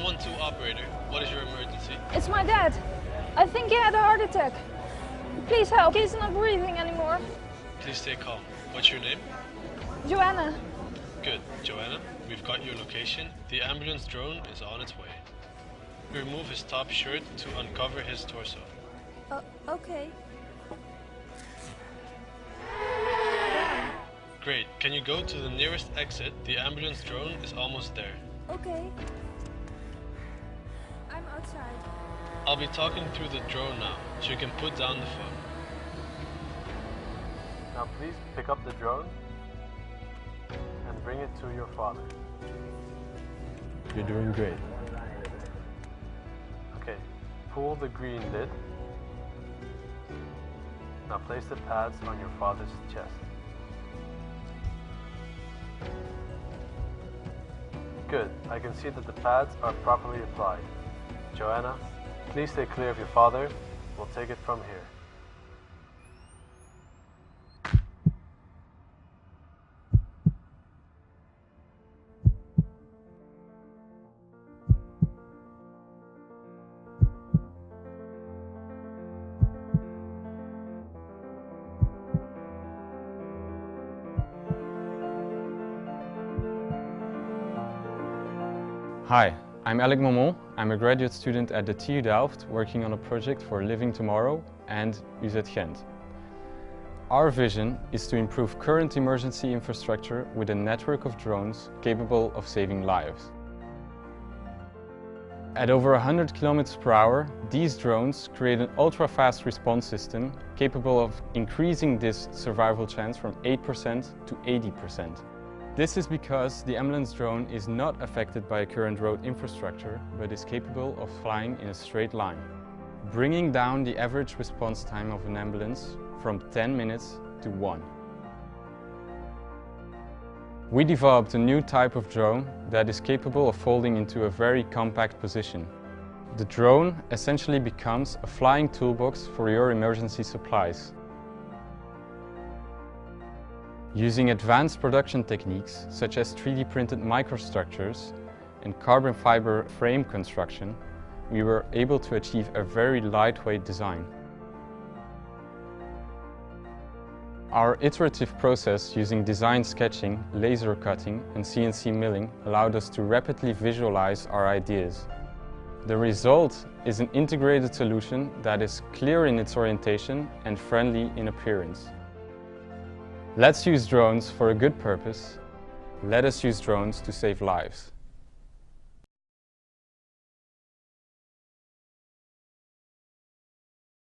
112 operator, what is your emergency? It's my dad. I think he had a heart attack. Please help, he's not breathing anymore. Please stay calm. What's your name? Joanna. Good, Joanna. We've got your location. The ambulance drone is on its way. Remove his top shirt to uncover his torso. Okay. Great. Can you go to the nearest exit? The ambulance drone is almost there. Okay. I'm outside. I'll be talking through the drone now, so you can put down the phone. Now please pick up the drone and bring it to your father. You're doing great. Okay, pull the green lid. Now place the pads on your father's chest. Good, I can see that the pads are properly applied. Joanna, please stay clear of your father. We'll take it from here. Hi, I'm Alec Momon. I'm a graduate student at the TU Delft working on a project for Living Tomorrow and UZ Gent. Our vision is to improve current emergency infrastructure with a network of drones capable of saving lives. At over 100 km per hour, these drones create an ultra-fast response system capable of increasing this survival chance from 8% to 80%. This is because the ambulance drone is not affected by current road infrastructure, but is capable of flying in a straight line, bringing down the average response time of an ambulance from 10 minutes to 1. We developed a new type of drone that is capable of folding into a very compact position. The drone essentially becomes a flying toolbox for your emergency supplies. Using advanced production techniques such as 3D printed microstructures and carbon fiber frame construction, we were able to achieve a very lightweight design. Our iterative process using design sketching, laser cutting and CNC milling allowed us to rapidly visualize our ideas. The result is an integrated solution that is clear in its orientation and friendly in appearance. Let's use drones for a good purpose. Let us use drones to save lives.